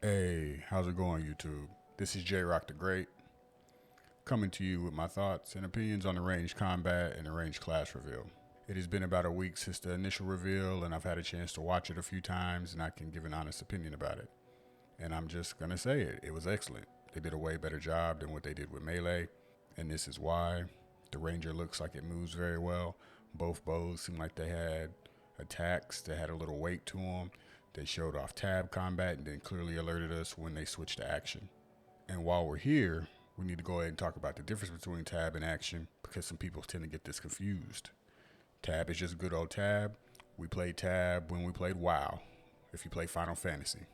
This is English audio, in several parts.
Hey, how's it going, YouTube? This is J Rock the Great, coming to you with my thoughts and opinions on the range combat and the range class reveal. It has been about a week since the initial reveal, and I've had a chance to watch it a few times, and I can give an honest opinion about it. And I'm just gonna say it was excellent. They did a way better job than what they did with Melee, and this is why. The Ranger looks like it moves very well. Both bows seem like they had attacks that had a little weight to them. They showed off tab combat and then clearly alerted us when they switched to action. And while we're here, we need to go ahead and talk about the difference between tab and action because some people tend to get this confused. Tab is just good old tab. We played tab when we played WoW, if you play Final Fantasy.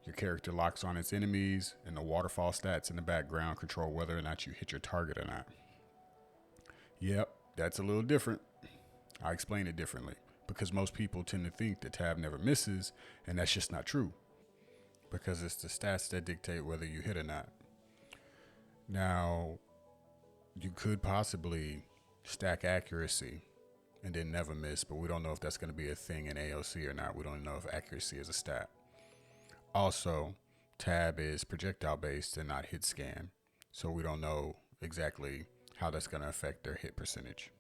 Your character locks on its enemies, and the waterfall stats in the background control whether or not you hit your target or not. Yep, that's a little different. I explain it differently because most people tend to think that tab never misses, and that's just not true because it's the stats that dictate whether you hit or not. Now, you could possibly stack accuracy and then never miss, but we don't know if that's going to be a thing in AOC or not. We don't know if accuracy is a stat. Also, tab is projectile based and not hit scan, so we don't know exactly how that's going to affect their hit percentage.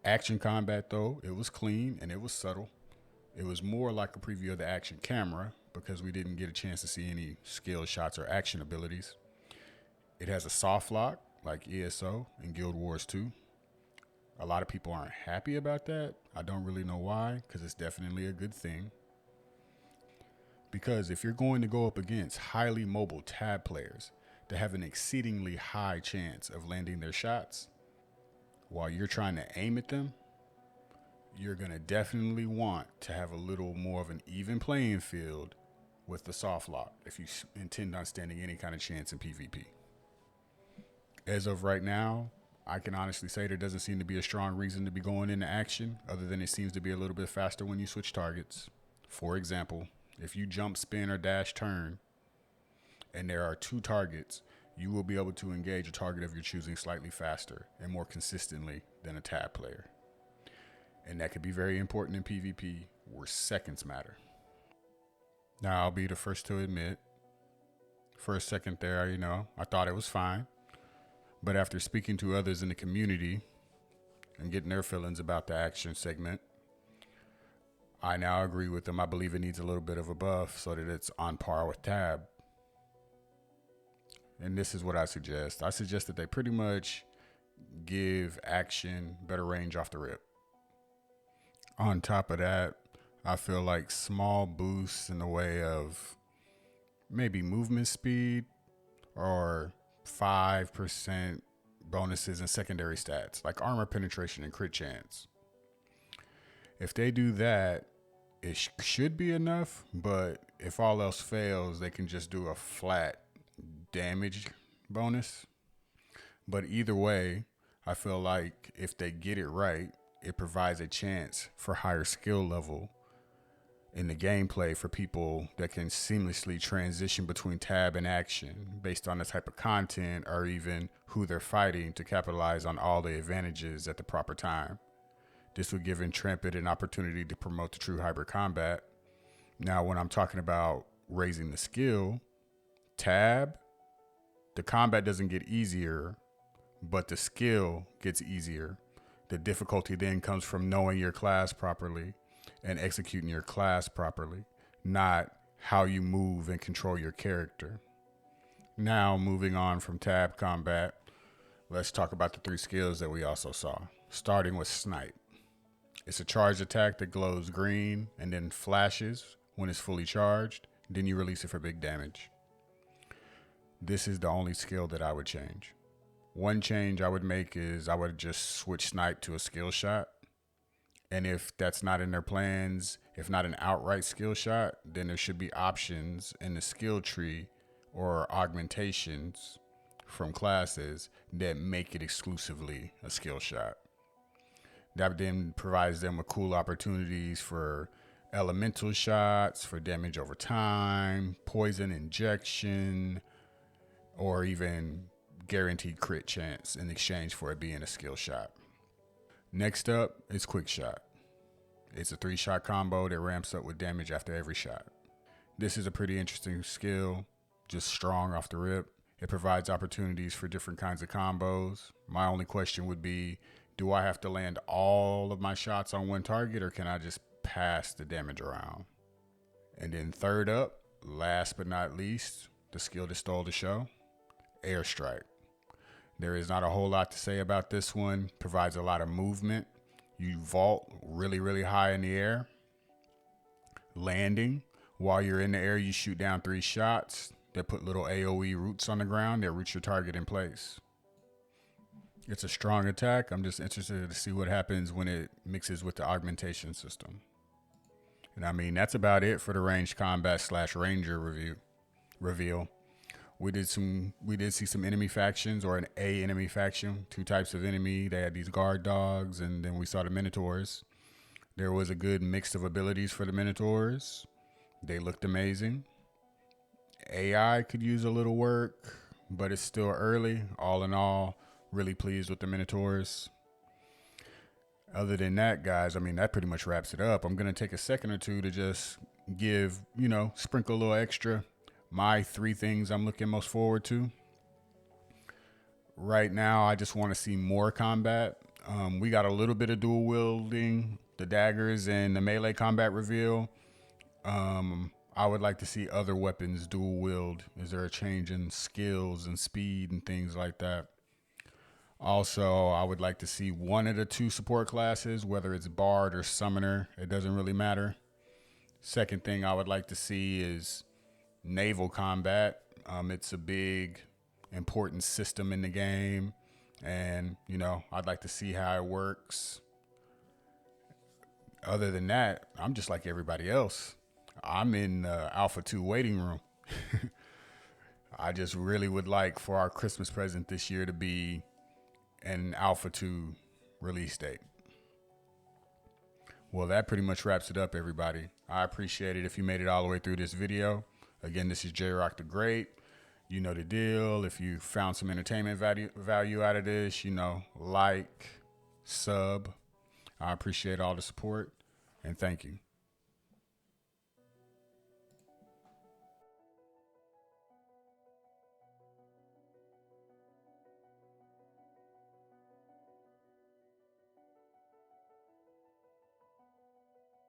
Action combat, though, it was clean and it was subtle. It was more like a preview of the action camera because we didn't get a chance to see any skill shots or action abilities. It has a soft lock like ESO and Guild Wars 2. A lot of people aren't happy about that. I don't really know why because it's definitely a good thing. Because if you're going to go up against highly mobile tab players that have an exceedingly high chance of landing their shots while you're trying to aim at them, you're going to definitely want to have a little more of an even playing field with the soft lock if you intend on standing any kind of chance in PvP. As of right now, I can honestly say there doesn't seem to be a strong reason to be going into action other than it seems to be a little bit faster when you switch targets. For example, if you jump, spin, or dash turn, and there are two targets, you will be able to engage a target of your choosing slightly faster and more consistently than a tab player. And that could be very important in PvP where seconds matter. Now, I'll be the first to admit, for a second there, I thought it was fine. But after speaking to others in the community and getting their feelings about the action segment, I now agree with them. I believe it needs a little bit of a buff so that it's on par with tab. And this is what I suggest. I suggest that they pretty much give action better range off the rip. On top of that, I feel like small boosts in the way of maybe movement speed or 5% bonuses and secondary stats like armor penetration and crit chance. If they do that, it should be enough, but if all else fails, they can just do a flat damage bonus. But either way, I feel like if they get it right, it provides a chance for higher skill level in the gameplay for people that can seamlessly transition between tab and action based on the type of content or even who they're fighting to capitalize on all the advantages at the proper time. This would give Intrepid an opportunity to promote the true hybrid combat. Now, when I'm talking about raising the skill, tab, the combat doesn't get easier, but the skill gets easier. The difficulty then comes from knowing your class properly and executing your class properly, not how you move and control your character. Now, moving on from tab combat, let's talk about the three skills that we also saw, starting with Snipe. It's a charged attack that glows green and then flashes when it's fully charged. Then you release it for big damage. This is the only skill that I would change. One change I would make is I would just switch Snipe to a skill shot. And if that's not in their plans, if not an outright skill shot, then there should be options in the skill tree or augmentations from classes that make it exclusively a skill shot. That then provides them with cool opportunities for elemental shots, for damage over time, poison injection, or even guaranteed crit chance in exchange for it being a skill shot. Next up is Quick Shot. It's a 3-shot combo that ramps up with damage after every shot. This is a pretty interesting skill, just strong off the rip. It provides opportunities for different kinds of combos. My only question would be, do I have to land all of my shots on one target, or can I just pass the damage around? And then third up, last but not least, the skill that stole the show, Airstrike. There is not a whole lot to say about this one. Provides a lot of movement. You vault really, really high in the air. Landing. While you're in the air, you shoot down 3 shots that put little AoE roots on the ground that root your target in place. It's a strong attack. I'm just interested to see what happens when it mixes with the augmentation system. And I mean, that's about it for the ranged combat / ranger reveal. We did see some enemy factions, or an enemy faction, 2 types of enemy. They had these guard dogs, and then we saw the minotaurs. There was a good mix of abilities for the minotaurs. They looked amazing. AI could use a little work, but it's still early. All in all, really pleased with the minotaurs. Other than that, guys, I mean, that pretty much wraps it up. I'm going to take a second or two to just give, sprinkle a little extra. My 3 things I'm looking most forward to. Right now, I just want to see more combat. We got a little bit of dual wielding, the daggers, and the melee combat reveal. I would like to see other weapons dual wield. Is there a change in skills and speed and things like that? Also, I would like to see one of the 2 support classes, whether it's Bard or Summoner. It doesn't really matter. Second thing I would like to see is naval combat. It's a big, important system in the game. And, I'd like to see how it works. Other than that, I'm just like everybody else. I'm in the Alpha 2 waiting room. I just really would like for our Christmas present this year to be an Alpha 2 release date. Well, that pretty much wraps it up, everybody. I appreciate it if you made it all the way through this video. Again, this is J-Rock the Great. You know the deal. If you found some entertainment value out of this, like, sub. I appreciate all the support, and thank you.